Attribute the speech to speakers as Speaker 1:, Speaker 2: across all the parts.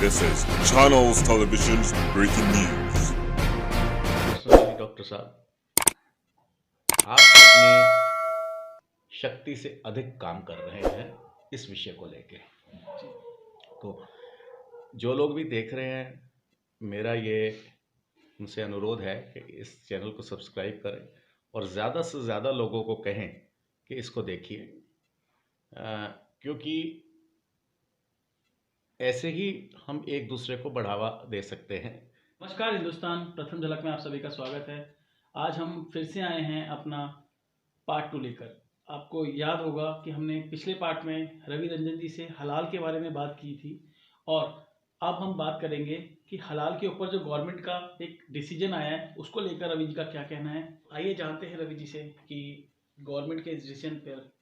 Speaker 1: This is Channels Television's breaking news.
Speaker 2: सुनिए doctor साहब, आप अपनी शक्ति से अधिक काम कर रहे हैं इस विषय को लेके। तो जो लोग भी देख रहे हैं, मेरा ये उनसे अनुरोध है कि इस चैनल को सब्सक्राइब करें और ज़्यादा से ज़्यादा लोगों को कहें कि इसको देखिए, क्योंकि ऐसे ही हम एक दूसरे को बढ़ावा दे सकते हैं।
Speaker 3: नमस्कार हिंदुस्तान प्रथम झलक में आप सभी का स्वागत है। आज हम फिर से आए हैं अपना पार्ट 2 लेकर। आपको याद होगा कि हमने पिछले पार्ट में रवि रंजन जी से हलाल के बारे में बात की थी और अब हम बात करेंगे कि हलाल के ऊपर जो गवर्नमेंट का एक डिसीजन आया है उसको लेकर रवि जी का क्या कहना है। आइए जानते हैं रवि जी से कि गवर्नमेंट के इस डिसीजन पर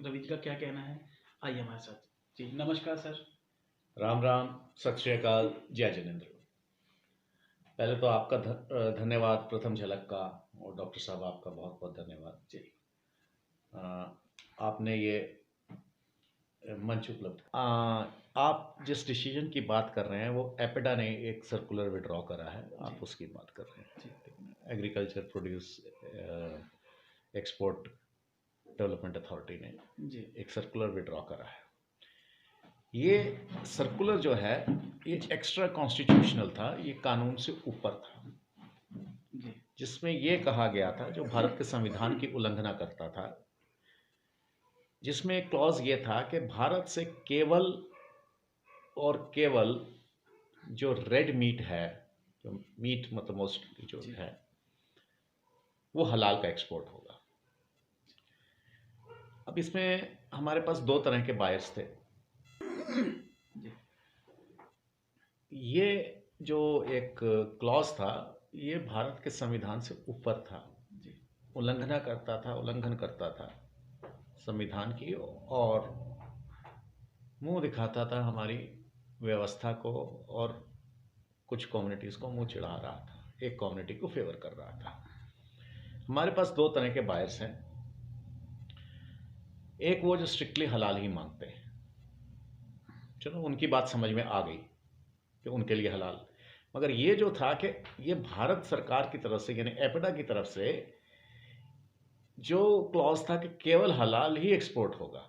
Speaker 3: रवि जी का क्या कहना है। आइए हमारे साथ। जी नमस्कार सर।
Speaker 2: राम राम, सत श्री अकाल, जय जिनेंद्र। पहले तो आपका धन्यवाद प्रथम झलक का, और डॉक्टर साहब आपका बहुत बहुत धन्यवाद जी। आपने ये मंच उपलब्ध। आप जिस डिसीजन की बात कर रहे हैं वो एपेडा ने एक सर्कुलर विड्रॉ करा है, आप उसकी बात कर रहे हैं। Agriculture produce export development authority ने
Speaker 3: जी
Speaker 2: एक सर्कुलर विड्रॉ करा है। ये सर्कुलर जो है ये एक्स्ट्रा कॉन्स्टिट्यूशनल था, ये कानून से ऊपर था, जिसमें ये कहा गया था जो भारत के संविधान की उल्लंघना करता था, जिसमें एक क्लॉज ये था कि भारत से केवल और केवल जो रेड मीट है, जो मीट मतलब मोस्टली जो है वो हलाल का एक्सपोर्ट होगा। अब इसमें हमारे पास दो तरह के बायर्स थे। ये जो एक क्लॉज था ये भारत के संविधान से ऊपर था, उल्लंघन करता था संविधान की, और मुंह दिखाता था हमारी व्यवस्था को, और कुछ कम्युनिटीज़ को मुंह चिढ़ा रहा था, एक कम्युनिटी को फेवर कर रहा था। हमारे पास दो तरह के बायर्स हैं। एक वो जो स्ट्रिक्टली हलाल ही मांगते हैं, चलो उनकी बात समझ में आ गई कि उनके लिए हलाल, मगर ये जो था कि ये भारत सरकार की तरफ से यानी एपेडा की तरफ से जो क्लॉज था कि केवल हलाल ही एक्सपोर्ट होगा,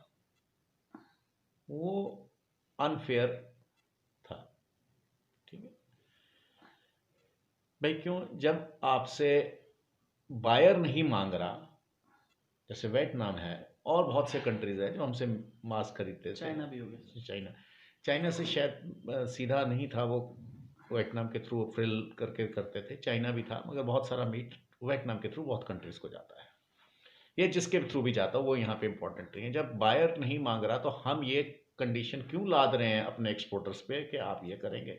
Speaker 2: वो अनफेयर था। ठीक है भाई, क्यों? जब आपसे बायर नहीं मांग रहा, जैसे वियतनाम है और बहुत से कंट्रीज है जो हमसे मांस खरीदते थे,
Speaker 3: चाइना भी हो गया।
Speaker 2: चाइना से शायद सीधा नहीं था, वो वियतनाम के थ्रू फ्रिल करके करते थे। चाइना भी था, मगर बहुत सारा मीट वियतनाम के थ्रू बहुत कंट्रीज को जाता है। ये जिसके थ्रू भी जाता वो यहाँ पे इंपॉर्टेंट नहीं है। जब बायर नहीं मांग रहा तो हम ये कंडीशन क्यों लाद रहे हैं अपने एक्सपोर्टर्स पे कि आप ये करेंगे?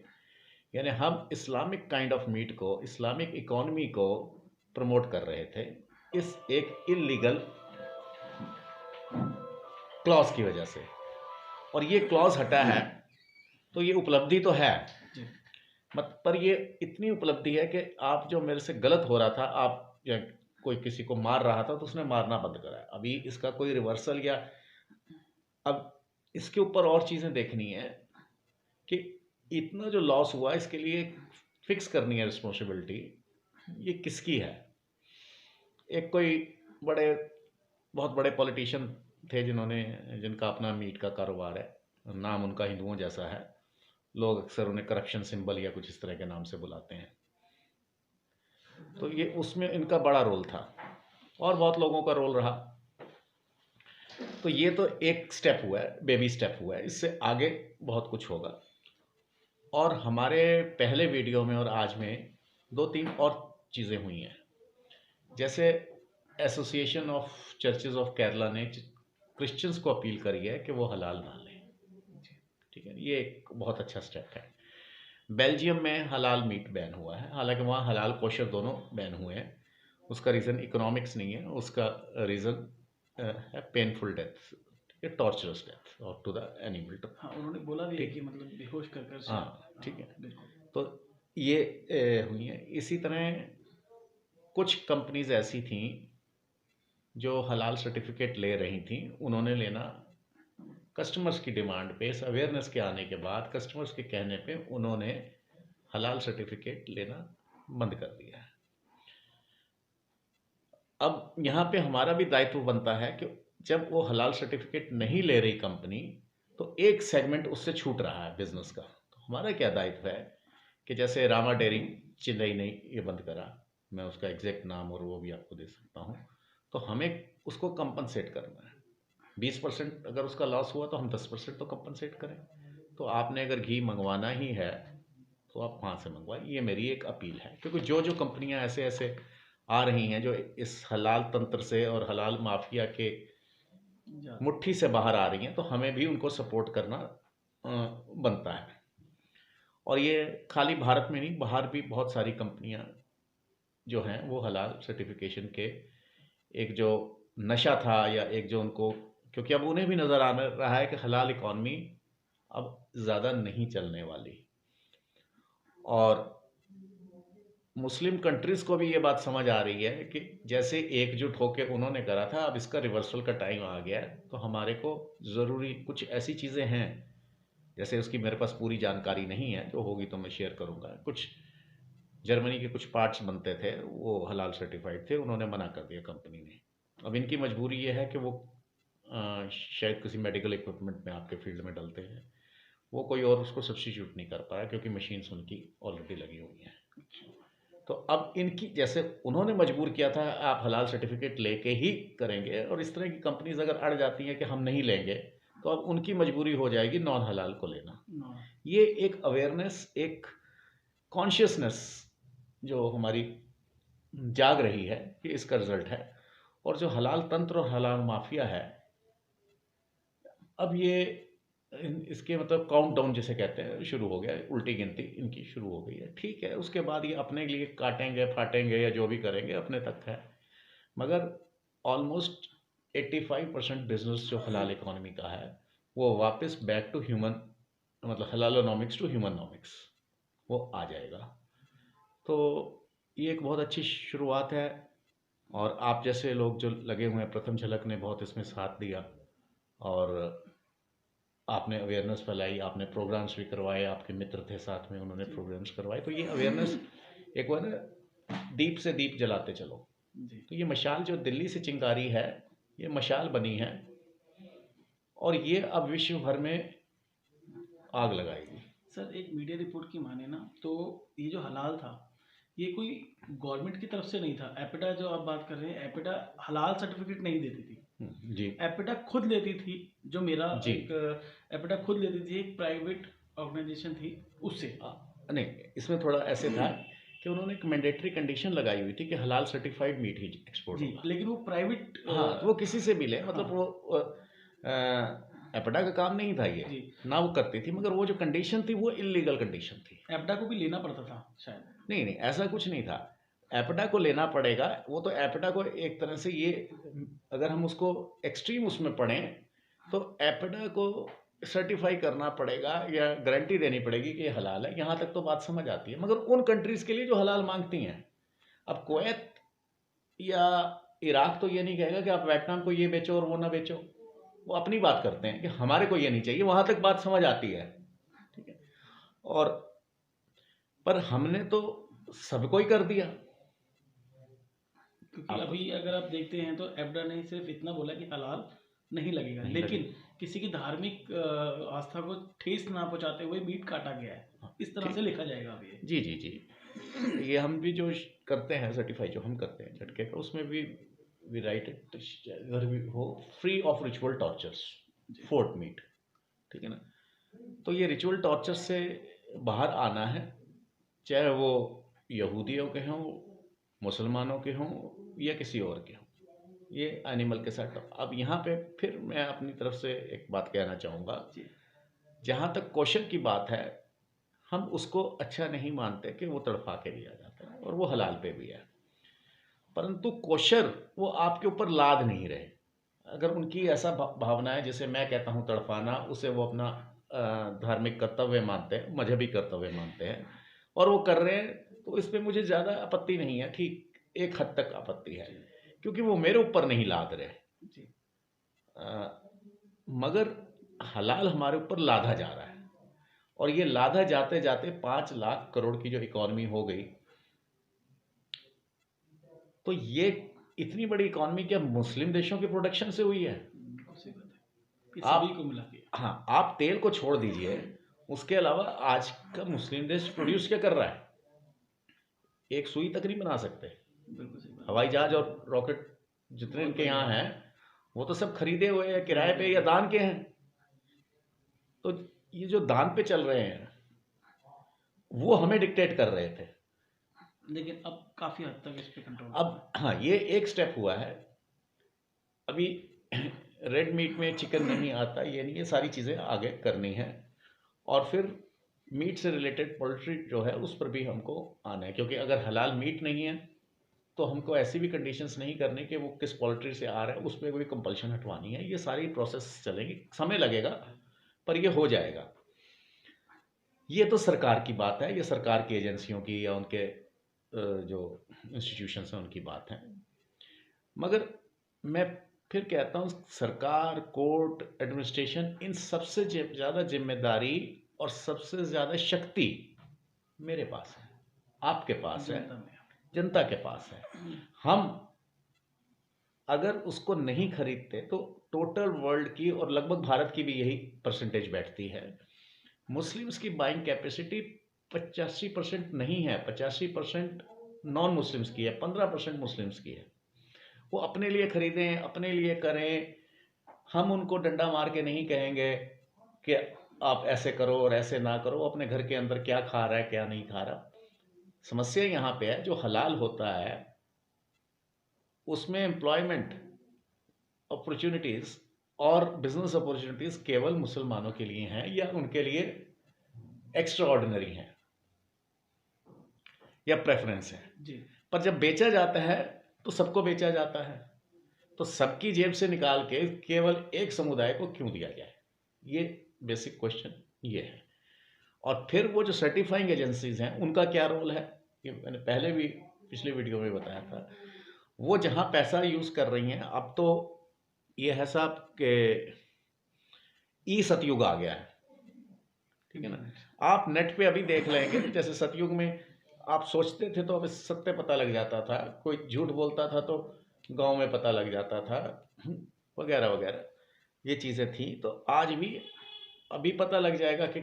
Speaker 2: यानी हम इस्लामिक काइंड ऑफ मीट को, इस्लामिक इकोनॉमी को प्रमोट कर रहे थे इस एक इलीगल क्लॉज की वजह से, और ये क्लॉज हटा है तो ये उपलब्धि तो है मत, पर ये इतनी उपलब्धि है कि आप जो मेरे से गलत हो रहा था, आप या कोई किसी को मार रहा था तो उसने मारना बंद करा है। अभी इसका कोई रिवर्सल या अब इसके ऊपर और चीज़ें देखनी है कि इतना जो लॉस हुआ इसके लिए फिक्स करनी है रिस्पॉन्सिबिलिटी, ये किसकी है। एक कोई बहुत बड़े पॉलिटिशियन थे जिनका अपना मीट का कारोबार है, नाम उनका हिंदुओं जैसा है, लोग अक्सर उन्हें करप्शन सिंबल या कुछ इस तरह के नाम से बुलाते हैं। तो ये उसमें इनका बड़ा रोल था और बहुत लोगों का रोल रहा। तो ये तो एक स्टेप हुआ है, बेबी स्टेप हुआ है, इससे आगे बहुत कुछ होगा। और हमारे पहले वीडियो में और आज में 2-3 और चीज़ें हुई हैं। जैसे association of churches of Kerala ने क्रिश्चियंस को अपील करी है कि वो हलाल ना लें। ठीक है, ये एक बहुत अच्छा स्टेप है। बेल्जियम में हलाल मीट बैन हुआ है, हालांकि वहाँ हलाल कोशर दोनों बैन हुए हैं। उसका रीज़न इकोनॉमिक्स नहीं है, उसका रीज़न है पेनफुल डेथ, टॉर्चरस डेथ और टू द एनिमल।
Speaker 3: हाँ, उन्होंने बोला भी है कि मतलब बेहोश कर।
Speaker 2: हाँ ठीक है, तो ये हुई है। इसी तरह कुछ कंपनीज ऐसी थीं जो हलाल सर्टिफिकेट ले रही थीं, उन्होंने लेना कस्टमर्स की डिमांड पे, इस अवेयरनेस के आने के बाद, कस्टमर्स के कहने पे उन्होंने हलाल सर्टिफिकेट लेना बंद कर दिया है। अब यहाँ पे हमारा भी दायित्व बनता है कि जब वो हलाल सर्टिफिकेट नहीं ले रही कंपनी, तो एक सेगमेंट उससे छूट रहा है बिजनेस का। तो हमारा क्या दायित्व है कि जैसे रामा डेयरी चेन्नई ने ये बंद करा, मैं उसका एग्जैक्ट नाम और वो भी आपको दे सकता हूँ, तो हमें उसको कंपनसेट करना है। 20% अगर उसका लॉस हुआ तो हम 10% तो कंपनसेट करें। तो आपने अगर घी मंगवाना ही है तो आप वहाँ से मंगवाएं, ये मेरी एक अपील है। क्योंकि जो जो कंपनियां ऐसे ऐसे आ रही हैं जो इस हलाल तंत्र से और हलाल माफिया के मुट्ठी से बाहर आ रही हैं, तो हमें भी उनको सपोर्ट करना बनता है। और ये खाली भारत में नहीं, बाहर भी बहुत सारी कंपनियां जो हैं वो हलाल सर्टिफिकेशन के एक जो नशा था या एक जो उनको, क्योंकि अब उन्हें भी नज़र आ रहा है कि हलाल इकॉनमी अब ज़्यादा नहीं चलने वाली, और मुस्लिम कंट्रीज़ को भी ये बात समझ आ रही है कि जैसे एकजुट होकर उन्होंने करा था, अब इसका रिवर्सल का टाइम आ गया है। तो हमारे को ज़रूरी कुछ ऐसी चीज़ें हैं, जैसे उसकी मेरे पास पूरी जानकारी नहीं है, जो होगी तो मैं शेयर करूँगा। कुछ जर्मनी के कुछ पार्ट्स बनते थे, वो हलाल सर्टिफाइड थे, उन्होंने मना कर दिया कंपनी ने। अब इनकी मजबूरी ये है कि वो शायद किसी मेडिकल इक्विपमेंट में आपके फील्ड में डलते हैं, वो कोई और उसको सब्स्टिट्यूट नहीं कर पाया क्योंकि मशीन्स उनकी ऑलरेडी लगी हुई हैं। तो अब इनकी, जैसे उन्होंने मजबूर किया था आप हलाल सर्टिफिकेट लेके ही करेंगे, और इस तरह की कंपनीज अगर अड़ जाती हैं कि हम नहीं लेंगे, तो अब उनकी मजबूरी हो जाएगी नॉन हलाल को लेना। ये एक अवेयरनेस, एक कॉन्शियसनेस जो हमारी जाग रही है कि इसका रिजल्ट है। और जो हलाल तंत्र और हलाल माफिया है, अब ये इसके मतलब काउंट डाउन जिसे कहते हैं शुरू हो गया, उल्टी गिनती इनकी शुरू हो गई है। ठीक है, उसके बाद ये अपने लिए काटेंगे फाटेंगे या जो भी करेंगे अपने तक है, मगर ऑलमोस्ट 85% बिजनेस जो हलाल इकोनॉमी का है वो वापस बैक टू ह्यूमन, मतलब हलालोनॉमिक्स टू ह्यूमनॉमिक्स वो आ जाएगा। तो ये एक बहुत अच्छी शुरुआत है, और आप जैसे लोग जो लगे हुए हैं, प्रथम झलक ने बहुत इसमें साथ दिया, और आपने अवेयरनेस फैलाई, आपने प्रोग्राम्स भी करवाए, आपके मित्र थे साथ में, उन्होंने प्रोग्राम्स करवाए। तो ये अवेयरनेस एक बार दीप से दीप जलाते चलो। तो ये मशाल जो दिल्ली से चिंगारी है, ये मशाल बनी है, और ये अब विश्व भर में आग लगाएगी।
Speaker 3: सर, एक मीडिया रिपोर्ट की माने ना, तो ये जो हलाल था ये कोई गवर्नमेंट की तरफ से नहीं था। एपिडा जो आप बात कर रहे हैं, एपिडा हलाल सर्टिफिकेट नहीं देती थी
Speaker 2: जी।
Speaker 3: एपिडा खुद लेती थी, जो मेरा
Speaker 2: जी।
Speaker 3: एपिडा खुद लेती थी, एक प्राइवेट ऑर्गेनाइजेशन थी उससे।
Speaker 2: नहीं, इसमें थोड़ा ऐसे था कि उन्होंने एक मैंडेटरी कंडीशन लगाई हुई थी कि हलाल सर्टिफाइड मीट ही एक्सपोर्ट होगा।
Speaker 3: लेकिन वो प्राइवेट,
Speaker 2: हाँ, वो किसी से भी ले, मतलब वो एपिडा का काम नहीं था ये, ना वो करती थी, मगर वो जो कंडीशन थी वो इलीगल कंडीशन थी।
Speaker 3: एपिडा को भी लेना पड़ता था शायद।
Speaker 2: नहीं नहीं, ऐसा कुछ नहीं था, एपिडा को लेना पड़ेगा। वो तो एपिडा को एक तरह से, ये अगर हम उसको एक्सट्रीम उसमें पढ़ें, तो एपिडा को सर्टिफाई करना पड़ेगा या गारंटी देनी पड़ेगी कि ये हलाल है। यहाँ तक तो बात समझ आती है, मगर उन कंट्रीज़ के लिए जो हलाल मांगती हैं, अब कुवैत या इराक तो ये नहीं कहेगा कि आप वियतनाम को ये बेचो और वो ना बेचो, वो अपनी बात करते हैं कि हमारे को ये नहीं चाहिए। वहाँ तक बात समझ आती है, ठीक है। और पर हमने तो सबको ही कर दिया।
Speaker 3: क्योंकि अभी अगर आप देखते हैं तो एपिडा ने सिर्फ इतना बोला कि हलाल नहीं लगेगा, लेकिन किसी की धार्मिक आस्था को ठेस ना पहुंचाते हुए मीट काटा गया है, इस तरह से लिखा जाएगा अभी।
Speaker 2: जी जी जी, ये हम भी जो करते हैं सर्टिफाई जो हम करते हैं झटके का, उसमें भी वी राइट इट, अगर भी हो free of ritual tortures fort meat, ठीक है ना। तो ये रिचुअल टॉर्चर से बाहर आना है, चाहे वो यहूदियों के हों, मुसलमानों के हों या किसी और के हों, ये एनिमल के साथ। अब यहाँ पे फिर मैं अपनी तरफ से एक बात कहना चाहूँगा, जहाँ तक कोशर की बात है, हम उसको अच्छा नहीं मानते कि वो तड़पा के दिया जाता है, और वो हलाल पे भी है, परंतु कोशर वो आपके ऊपर लाद नहीं रहे। अगर उनकी ऐसा भावना है, जैसे मैं कहता हूँ तड़पाना, उसे वो अपना धार्मिक कर्तव्य मानते हैं, मजहबी कर्तव्य मानते हैं, और वो कर रहे हैं, तो इस पर मुझे ज़्यादा आपत्ति नहीं है। ठीक, एक हद तक आपत्ति है, क्योंकि वो मेरे ऊपर नहीं लाद रहे। मगर हलाल हमारे ऊपर लादा जा रहा है, और ये लादा जाते जाते 5 लाख करोड़ की जो इकॉनमी हो गई, तो ये इतनी बड़ी इकॉनमी क्या मुस्लिम देशों के प्रोडक्शन से हुई है?
Speaker 3: बिल्कुल सही बात है कि
Speaker 2: आप
Speaker 3: सभी को मिला के।
Speaker 2: हाँ, आप तेल को छोड़ दीजिए, उसके अलावा आज का मुस्लिम देश प्रोड्यूस क्या कर रहा है? एक सुई तक नहीं बना सकते।
Speaker 3: बिल्कुल सही बात।
Speaker 2: हवाई जहाज और रॉकेट जितने इनके यहाँ हैं वो तो सब खरीदे हुए हैं, किराए पे या दान के हैं। तो ये जो दान पे चल रहे हैं वो हमें डिक्टेट कर रहे थे।
Speaker 3: लेकिन अब काफी हद तक इस पे कंट्रोल।
Speaker 2: अब हाँ, ये एक स्टेप हुआ है। अभी रेड मीट में चिकन नहीं आता, ये नहीं, ये सारी चीज़ें आगे करनी है। और फिर मीट से रिलेटेड पोल्ट्री जो है उस पर भी हमको आना है, क्योंकि अगर हलाल मीट नहीं है तो हमको ऐसी भी कंडीशंस नहीं करनी कि वो किस पोल्ट्री से आ रहा है, उस पर कोई कंपल्शन हटवानी है। ये सारी प्रोसेस चलेगी, समय लगेगा पर ये हो जाएगा। ये तो सरकार की बात है, ये सरकार की एजेंसियों की या उनके जो इंस्टीट्यूशंस हैं उनकी बात है। मगर मैं फिर कहता हूँ, सरकार, कोर्ट, एडमिनिस्ट्रेशन, इन सबसे ज़्यादा जिम्मेदारी और सबसे ज़्यादा शक्ति मेरे पास है, आपके पास है, जनता के पास है। हम अगर उसको नहीं खरीदते तो टोटल वर्ल्ड की और लगभग भारत की भी यही परसेंटेज बैठती है। मुस्लिम्स की बाइंग कैपेसिटी 85% नहीं है, 85% नॉन मुस्लिम्स की है, 15% मुस्लिम्स की है। वो अपने लिए खरीदें, अपने लिए करें। हम उनको डंडा मार के नहीं कहेंगे कि आप ऐसे करो और ऐसे ना करो। अपने घर के अंदर क्या खा रहा है, क्या नहीं खा रहा। समस्या यहाँ पे है, जो हलाल होता है उसमें एम्प्लॉयमेंट अपॉर्चुनिटीज़ और बिजनेस अपॉर्चुनिटीज़ केवल मुसलमानों के लिए हैं या उनके लिए एक्स्ट्रा ऑर्डिनरी हैं या प्रेफरेंस है
Speaker 3: जी।
Speaker 2: पर जब बेचा जाता है तो सबको बेचा जाता है। तो सबकी जेब से निकाल के केवल एक समुदाय को क्यों दिया जाए? ये बेसिक क्वेश्चन ये है। और फिर वो जो सर्टिफाइंग एजेंसीज हैं उनका क्या रोल है, ये मैंने पहले भी पिछले वीडियो में बताया था। वो जहाँ पैसा यूज़ कर रही हैं, अब तो ये है साहब के ई सतयुग आ गया है, ठीक है ना। आप नेट पे अभी देख लेंगे, जैसे सतयुग में आप सोचते थे तो अब सत्य पता लग जाता था, कोई झूठ बोलता था तो गांव में पता लग जाता था, वगैरह वगैरह ये चीज़ें थी। तो आज भी अभी पता लग जाएगा कि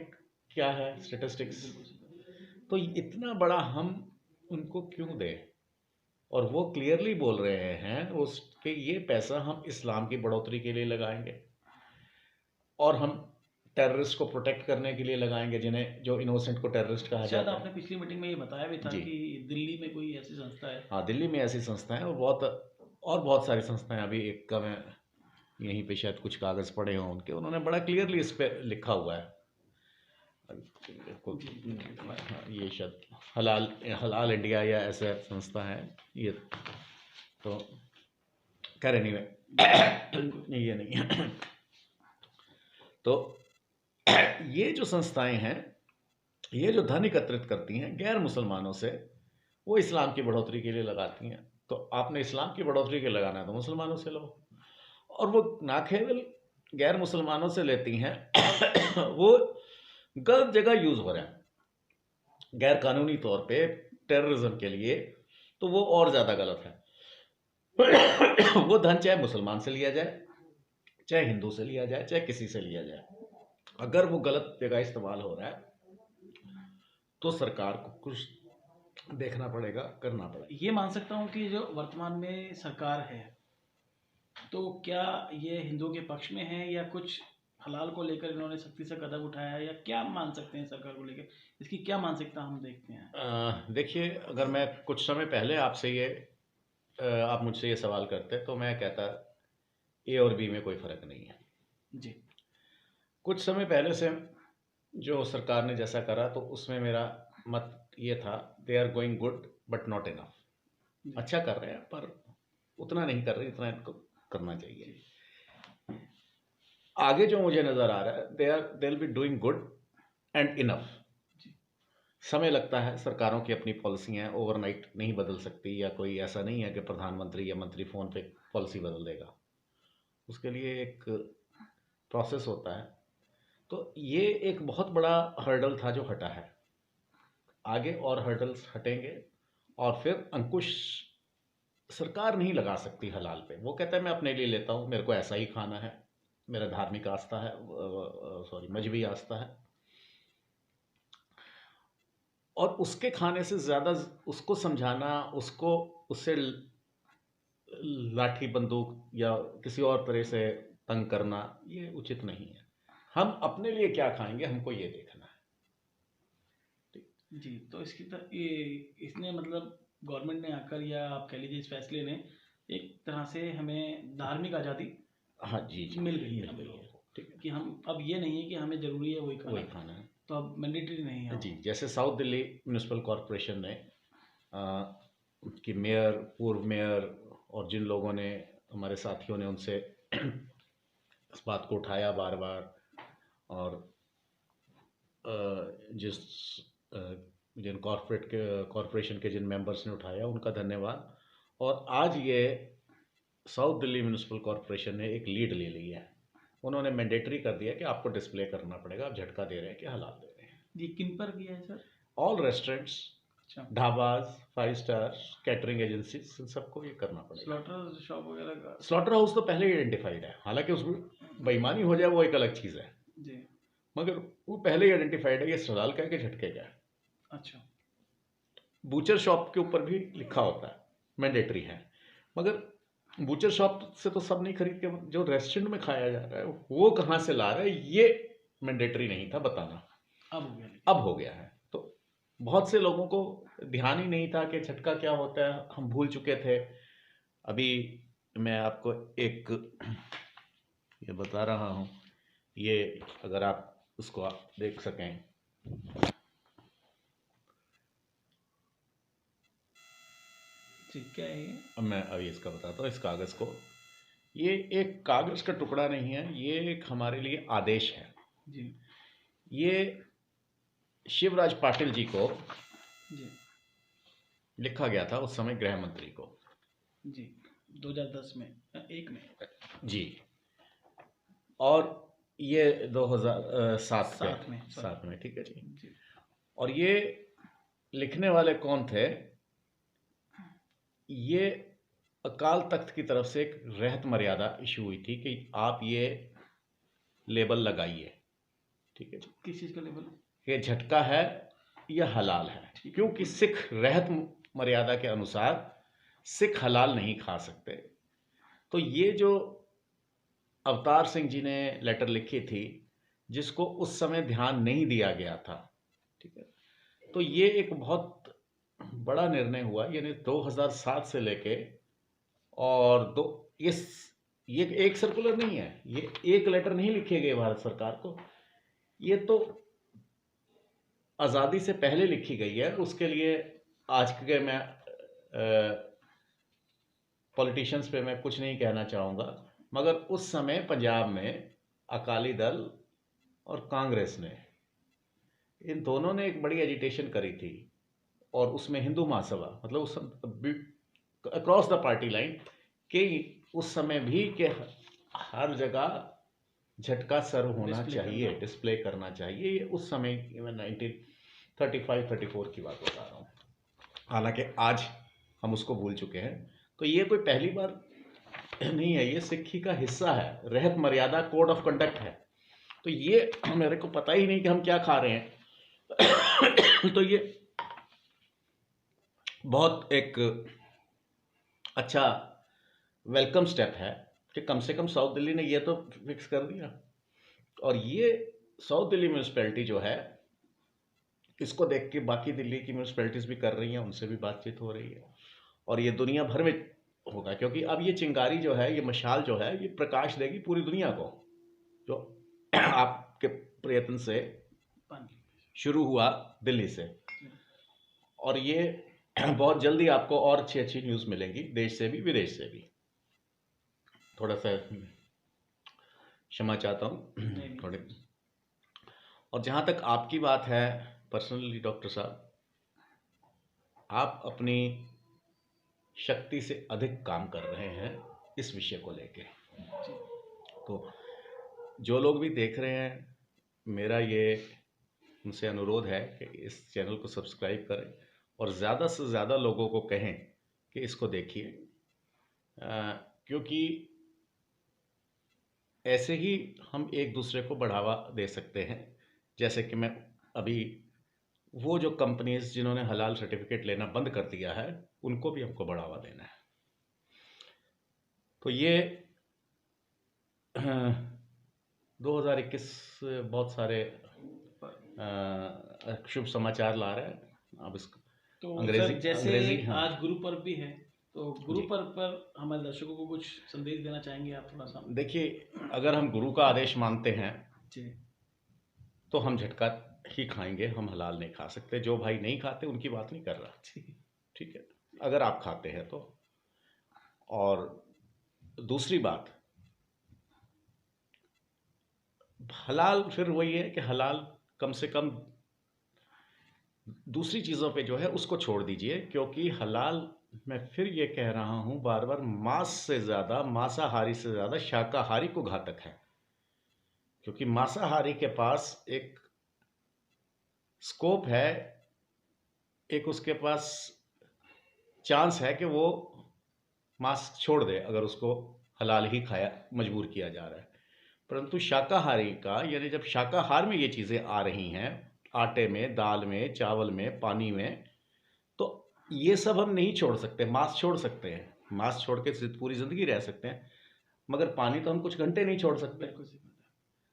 Speaker 2: क्या है स्टेटिस्टिक्स। तो इतना बड़ा हम उनको क्यों दें? और वो क्लियरली बोल रहे हैं उसके ये पैसा हम इस्लाम की बढ़ोतरी के लिए लगाएंगे और हम टेररिस्ट को प्रोटेक्ट करने के लिए लगाएंगे, जिन्हें जो इनोसेंट को टेररिस्ट कहा
Speaker 3: शायद
Speaker 2: जाता है।
Speaker 3: आपने पिछली मीटिंग में ये बताया भी था
Speaker 2: जी।
Speaker 3: कि दिल्ली में कोई ऐसी संस्था है।
Speaker 2: हाँ, दिल्ली में ऐसी संस्थाएं और बहुत सारी संस्थाएं। अभी एक का मैं यहीं पे शायद कुछ कागज़ पढ़े हों उनके, उन्होंने बड़ा क्लियरली इस पे लिखा हुआ है। हाँ, ये शायद हलाल इंडिया या ऐसा संस्था है ये, तो कह रहे नहीं ये नहीं है। तो ये जो संस्थाएं हैं, ये जो धन एकत्रित करती हैं गैर मुसलमानों से, वो इस्लाम की बढ़ोतरी के लिए लगाती हैं। तो आपने इस्लाम की बढ़ोतरी के लगाना है तो मुसलमानों से लो। और वो ना केवल गैर मुसलमानों से लेती हैं, वो गलत जगह यूज़ हो रहा है गैर कानूनी तौर पे टेररिज्म के लिए, तो वो और ज़्यादा गलत है। वो धन चाहे मुसलमान से लिया जाए, चाहे हिंदू से लिया जाए, चाहे किसी से लिया जाए, अगर वो गलत जगह इस्तेमाल हो रहा है तो सरकार को कुछ देखना पड़ेगा, करना पड़ेगा।
Speaker 3: ये मान सकता हूँ कि जो वर्तमान में सरकार है, तो क्या ये हिंदुओं के पक्ष में है या कुछ हलाल को लेकर इन्होंने सख्ती से कदम उठाया है, या क्या मान सकते हैं सरकार को लेकर, इसकी क्या मानसिकता हम देखते हैं?
Speaker 2: देखिए, अगर मैं कुछ समय पहले आपसे ये आप मुझसे ये सवाल करते तो मैं कहता ए और बी में कोई फ़र्क नहीं है।
Speaker 3: जी।
Speaker 2: कुछ समय पहले से जो सरकार ने जैसा करा तो उसमें मेरा मत ये था, they are going good but not enough. अच्छा कर रहे हैं पर उतना नहीं कर रहे जितना इनको करना चाहिए। आगे जो मुझे नज़र आ रहा है, they will be doing good and enough. समय लगता है, सरकारों की अपनी पॉलिसी हैं, ओवरनाइट नहीं बदल सकती, या कोई ऐसा नहीं है कि प्रधानमंत्री या मंत्री फ़ोन पे पॉलिसी बदल देगा। उसके लिए एक प्रोसेस होता है, तो ये एक बहुत बड़ा हर्डल था जो हटा है। आगे और हर्डल्स हटेंगे और फिर अंकुश सरकार नहीं लगा सकती हलाल पे। वो कहता है मैं अपने लिए लेता हूँ, मेरे को ऐसा ही खाना है, मेरा धार्मिक आस्था है, सॉरी मजहबी आस्था है, और उसके खाने से ज़्यादा उसको समझाना, उसको उससे लाठी बंदूक या किसी और तरह से तंग करना ये उचित नहीं है। हम अपने लिए क्या खाएंगे हमको ये देखना है।
Speaker 3: जी, तो ये इसने मतलब गवर्नमेंट ने आकर, या आप कह लीजिए इस फैसले ने एक तरह से हमें धार्मिक आज़ादी
Speaker 2: हाँ जी जी
Speaker 3: मिल गई है हम
Speaker 2: गई
Speaker 3: लोगों
Speaker 2: है।
Speaker 3: को,
Speaker 2: ठीक है,
Speaker 3: कि हम अब ये नहीं है कि हमें ज़रूरी है वही
Speaker 2: वही
Speaker 3: खाना,
Speaker 2: खाना है
Speaker 3: तो अब मैंडेटरी नहीं है
Speaker 2: जी।
Speaker 3: वो।
Speaker 2: जैसे साउथ दिल्ली म्यूनिसिपल कॉरपोरेशन ने कि मेयर, पूर्व मेयर और जिन लोगों ने, हमारे साथियों ने उनसे इस बात को उठाया बार बार, और जिस जिन कॉरपोरेशन के जिन मेंबर्स ने उठाया उनका धन्यवाद। और आज ये साउथ दिल्ली म्यूनिसिपल कॉरपोरेशन ने एक लीड ले ली है। उन्होंने मैंडेटरी कर दिया कि आपको डिस्प्ले करना पड़ेगा, आप झटका दे रहे हैं कि हलाल दे रहे हैं।
Speaker 3: ये किन पर किया है सर?
Speaker 2: ऑल रेस्टोरेंट्स,
Speaker 3: अच्छा,
Speaker 2: ढाबाज, 5 स्टार, कैटरिंग एजेंसीज, इन सबको ये करना पड़ेगा।
Speaker 3: स्लॉटर शॉप वगैरह का?
Speaker 2: स्लॉटर हाउस तो पहले ही आइडेंटिफाइड है, हालांकि उसमें बेईमानी हो जाए वो एक अलग चीज़ है,
Speaker 3: जी,
Speaker 2: मगर वो पहले ही आइडेंटिफाइड है। ये हलाल का है कि झटके का है।
Speaker 3: अच्छा,
Speaker 2: बूचर शॉप के ऊपर भी लिखा होता है, मैंडेटरी है, मगर बूचर शॉप से तो सब नहीं खरीद के, जो रेस्टोरेंट में खाया जा रहा है वो कहाँ से ला रहा है ये मैंडेटरी नहीं था बताना,
Speaker 3: अब हो गया।
Speaker 2: अब हो गया है। तो बहुत से लोगों को ध्यान ही नहीं था कि झटका क्या होता है, हम भूल चुके थे। अभी मैं आपको एक ये बता रहा हूँ, ये अगर आप उसको आप देख सकें,
Speaker 3: ठीक है ये?
Speaker 2: अब मैं अभी इसका बताता हूँ, इस कागज़ को। ये एक कागज़ का टुकड़ा नहीं है, ये एक हमारे लिए आदेश है।
Speaker 3: जी
Speaker 2: ये शिवराज पाटिल जी को
Speaker 3: जी
Speaker 2: लिखा गया था उस समय गृह मंत्री को।
Speaker 3: जी, 2010 में, एक में
Speaker 2: जी, और ये 2007
Speaker 3: सात में,
Speaker 2: सात में, ठीक है जी।
Speaker 3: जी
Speaker 2: और ये लिखने वाले कौन थे? ये अकाल तख्त की तरफ से एक रहत मर्यादा इशू हुई थी कि आप ये लेबल लगाइए, ठीक है जी,
Speaker 3: किस चीज़ का लेबल?
Speaker 2: ये झटका है या हलाल है, क्योंकि सिख रहत मर्यादा के अनुसार सिख हलाल नहीं खा सकते। तो ये जो अवतार सिंह जी ने लेटर लिखी थी, जिसको उस समय ध्यान नहीं दिया गया था, ठीक है, तो ये एक बहुत बड़ा निर्णय हुआ। यानी 2007 से लेके और दो ये एक सर्कुलर नहीं है, ये एक लेटर नहीं लिखे गए भारत सरकार को, ये तो आज़ादी से पहले लिखी गई है। उसके लिए आज के मैं पॉलिटिशियंस पे मैं कुछ नहीं कहना चाहूँगा, मगर उस समय पंजाब में अकाली दल और कांग्रेस ने, इन दोनों ने एक बड़ी एजिटेशन करी थी, और उसमें हिंदू महासभा, मतलब उस अक्रॉस द पार्टी लाइन के उस समय भी कि हर जगह झटका सर्व होना चाहिए, डिस्प्ले करना चाहिए। ये उस समय मैं 1935-34 की बात बता रहा हूँ, हालांकि आज हम उसको भूल चुके हैं। तो ये कोई पहली बार नहीं है, ये सिक्खी का हिस्सा है, रहत मर्यादा कोड ऑफ कंडक्ट है। तो ये मेरे को पता ही नहीं कि हम क्या खा रहे हैं। तो ये बहुत एक अच्छा वेलकम स्टेप है कि कम से कम साउथ दिल्ली ने ये तो फिक्स कर दिया। और ये साउथ दिल्ली म्यूनिसिपैलिटी जो है, इसको देख के बाकी दिल्ली की म्यूनिसिपैलिटीज भी कर रही हैं, उनसे भी बातचीत हो रही है, और ये दुनिया भर में होगा, क्योंकि अब ये चिंगारी जो है, ये मशाल जो है, ये प्रकाश देगी पूरी दुनिया को, जो आपके प्रयत्न से शुरू हुआ दिल्ली से। और ये बहुत जल्दी आपको और अच्छी अच्छी न्यूज़ मिलेंगी, देश से भी विदेश से भी। थोड़ा सा क्षमा चाहता हूँ थोड़े। और जहाँ तक आपकी बात है पर्सनली डॉक्टर साहब, आप अपनी शक्ति से अधिक काम कर रहे हैं इस विषय को लेके। तो जो लोग भी देख रहे हैं, मेरा ये उनसे अनुरोध है कि इस चैनल को सब्सक्राइब करें और ज़्यादा से ज़्यादा लोगों को कहें कि इसको देखिए, क्योंकि ऐसे ही हम एक दूसरे को बढ़ावा दे सकते हैं। जैसे कि मैं अभी वो जो कंपनीज जिन्होंने हलाल सर्टिफिकेट लेना बंद कर दिया है उनको भी हमको बढ़ावा देना है। तो ये 2021 बहुत सारे शुभ समाचार ला रहे हैं। अब इसको
Speaker 3: तो
Speaker 2: अंग्रेजी
Speaker 3: सर, जैसे
Speaker 2: अंग्रेजी, हाँ।
Speaker 3: आज गुरु पर्व भी है, तो गुरु पर्व पर हमारे दर्शकों को कुछ संदेश देना चाहेंगे आप थोड़ा सा?
Speaker 2: देखिए, अगर हम गुरु का आदेश मानते हैं
Speaker 3: जी,
Speaker 2: तो हम झटका ही खाएंगे, हम हलाल नहीं खा सकते। जो भाई नहीं खाते उनकी बात नहीं कर रहा, ठीक है, अगर आप खाते हैं तो। और दूसरी बात, हलाल फिर वही है कि हलाल कम से कम दूसरी चीज़ों पे जो है उसको छोड़ दीजिए, क्योंकि हलाल, मैं फिर ये कह रहा हूँ बार बार, मांस से ज़्यादा, मांसाहारी से ज़्यादा शाकाहारी को घातक है। क्योंकि मांसाहारी के पास एक स्कोप है, एक उसके पास चांस है कि वो मांस छोड़ दे अगर उसको हलाल ही खाया मजबूर किया जा रहा है। परंतु शाकाहारी का, यानी जब शाकाहार में ये चीज़ें आ रही हैं, आटे में, दाल में, चावल में, पानी में, तो ये सब हम नहीं छोड़ सकते। मांस छोड़ सकते हैं, मांस छोड़ के पूरी ज़िंदगी रह सकते हैं, मगर पानी तो हम कुछ घंटे नहीं छोड़ सकते।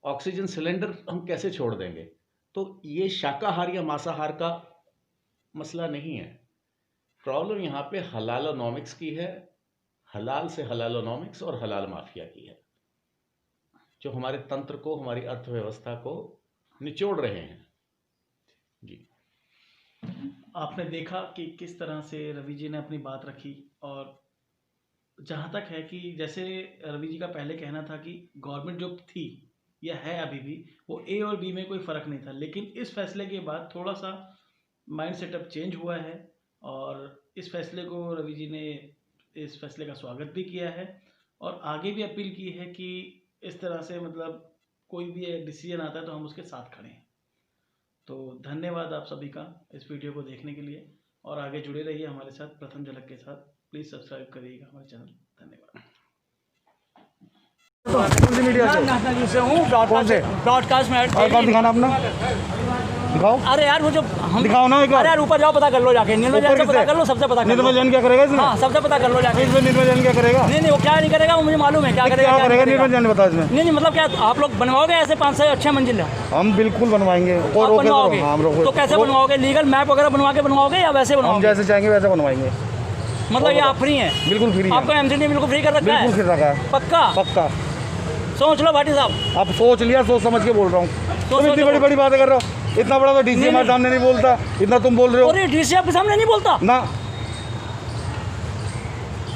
Speaker 2: ऑक्सीजन सिलेंडर हम कैसे छोड़ देंगे? तो ये शाकाहार या मांसाहार का मसला नहीं है। प्रॉब्लम यहाँ पे हलालोनॉमिक्स की है, हलाल से हलालोनॉमिक्स और हलाल माफिया की है, जो हमारे तंत्र को, हमारी अर्थव्यवस्था को निचोड़ रहे हैं। जी,
Speaker 3: आपने देखा कि किस तरह से रवि जी ने अपनी बात रखी, और जहाँ तक है कि जैसे रवि जी का पहले कहना था कि गवर्नमेंट जॉब थी या है अभी भी, वो ए और बी में कोई फ़र्क नहीं था, लेकिन इस फैसले के बाद थोड़ा सा माइंड सेटअप चेंज हुआ है, और इस फैसले को रवि जी ने, इस फैसले का स्वागत भी किया है, और आगे भी अपील की है कि इस तरह से मतलब कोई भी डिसीजन आता है तो हम उसके साथ खड़े हैं। तो धन्यवाद आप सभी का इस वीडियो को देखने के लिए, और आगे जुड़े रहिए हमारे साथ प्रथम झलक के साथ। प्लीज़ सब्सक्राइब करिएगा हमारे चैनल। धन्यवाद।
Speaker 4: कौन सी मीडिया से?
Speaker 5: नेशनल न्यूज़ से हूँ,
Speaker 4: कौन से?
Speaker 5: ब्रॉडकास्ट में।
Speaker 4: और कौन दिखाना अपना? दिखाओ।
Speaker 5: अरे यार वो जो हम
Speaker 4: दिखाओ ना एक बार।
Speaker 5: अरे यार ऊपर जाओ, पता कर लो जाके, निर्मल जैन से पता कर लो, सबसे पता कर लो।
Speaker 4: निर्मल जैन क्या करेगा इसमें?
Speaker 5: हाँ, सबसे पता कर लो जाके।
Speaker 4: इसमें निर्मल जैन क्या करेगा?
Speaker 5: नहीं वो क्या नहीं करेगा, वो मुझे मालूम है क्या करेगा।
Speaker 4: क्या करेगा निर्मल जैन, बता इसमें।
Speaker 5: नहीं मतलब क्या आप लोग बनवाओगे ऐसे 5 से 6 मंजिल?
Speaker 4: हम बिल्कुल बनवाएंगे। और
Speaker 5: बनवाओगे
Speaker 4: रोके
Speaker 5: तो कैसे बनवाओगे? लीगल मैप वगैरह बनवा के बनवाओगे या वैसे
Speaker 4: हम
Speaker 5: बनवाओगे?
Speaker 4: जैसे चाहेंगे वैसे बनवाएंगे।
Speaker 5: मतलब ये आप फ्री हैं?
Speaker 4: बिल्कुल फ्री है।
Speaker 5: आपका एमसीडी बिल्कुल फ्री कर रखा है?
Speaker 4: बिल्कुल फ्री रखा है।
Speaker 5: पक्का?
Speaker 4: पक्का।
Speaker 5: सोच लो भाटी साहब।
Speaker 4: अब सोच लिया, सोच समझ के बोल रहा हूँ। तुम इतनी बड़ी बड़ी बातें कर रहे हो, इतना बड़ा तो डीसी हमारे सामने नहीं बोलता, इतना तुम बोल रहे हो।
Speaker 5: अरे डीसी आपके सामने नहीं बोलता
Speaker 4: ना,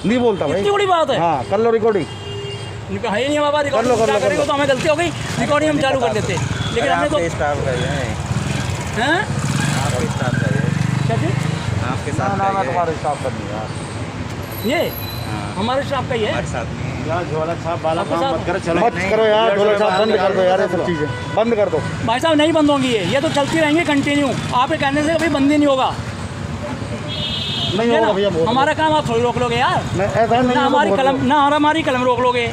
Speaker 4: नहीं बोलता भाई।
Speaker 5: इतनी बड़ी बात है।
Speaker 4: हाँ, कर लो रिकॉर्डिंग।
Speaker 5: है नहीं हमारा रिकॉर्डिंग, क्या करेंगे तो हमें गलती हो गई, रिकॉर्डिंग हम चालू कर देते, लेकिन हमने तो हैं क्या चीज़
Speaker 4: आपके साथ तुम्हारे स्टाफ का नहीं यार,
Speaker 5: ये हमारे स्टाफ का ही है।
Speaker 4: यार ढोलक साहब वाला काम मत करो, चलो मत करो यार, ढोलक साहब बंद कर दो यार, ये सब चीज़ें बंद कर दो।
Speaker 5: भाई साहब नहीं बंद होंगी, ये तो चलती रहेंगी कंटिन्यू, आपके कहने से कभी बंद ही नहीं होगा।
Speaker 4: नहीं होगा भैया,
Speaker 5: हमारा काम आप थोड़ी रोक लोगे यार।
Speaker 4: ऐसा नहीं,
Speaker 5: ना हमारी कलम रोक लोगे,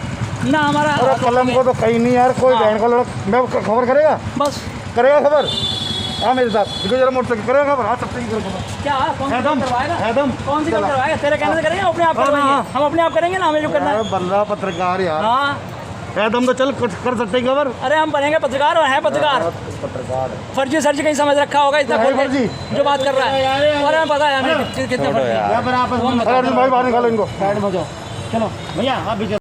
Speaker 5: ना हमारा
Speaker 4: कलम को तो कहीं नहीं यार, कोई बहन का लड़का मैं खबर करेगा,
Speaker 5: बस
Speaker 4: करेगा खबर। हाँ मेरे साथ देखो जरा, मोटरसाइकिल करेगा खबर, हाँ सबसे खबर।
Speaker 5: क्या कौन सी कलम करवाएगा?
Speaker 4: एकदम
Speaker 5: कौन सी कलम करवाएगा? तेरे कहने से करेंगे, अपने आप करवाएंगे, हम अपने आप करेंगे ना, हमें जो करना है।
Speaker 4: बन रहा पत्रकार यार।
Speaker 5: हाँ
Speaker 4: एकदम तो चल कर सकते हैं खबर।
Speaker 5: अरे हम बनेंगे पत्रकार, और हैं पत्रकार।
Speaker 4: पत्रकार
Speaker 5: फर्जी सर्जी कहीं समझ रखा होगा, इतना खोल के जो बात कर रहा है, और हमें पता है हमें कितने फर्जी।
Speaker 4: भाई बाहर निकालो इनको,
Speaker 5: साइड में जाओ, चलो
Speaker 4: भैया आप भी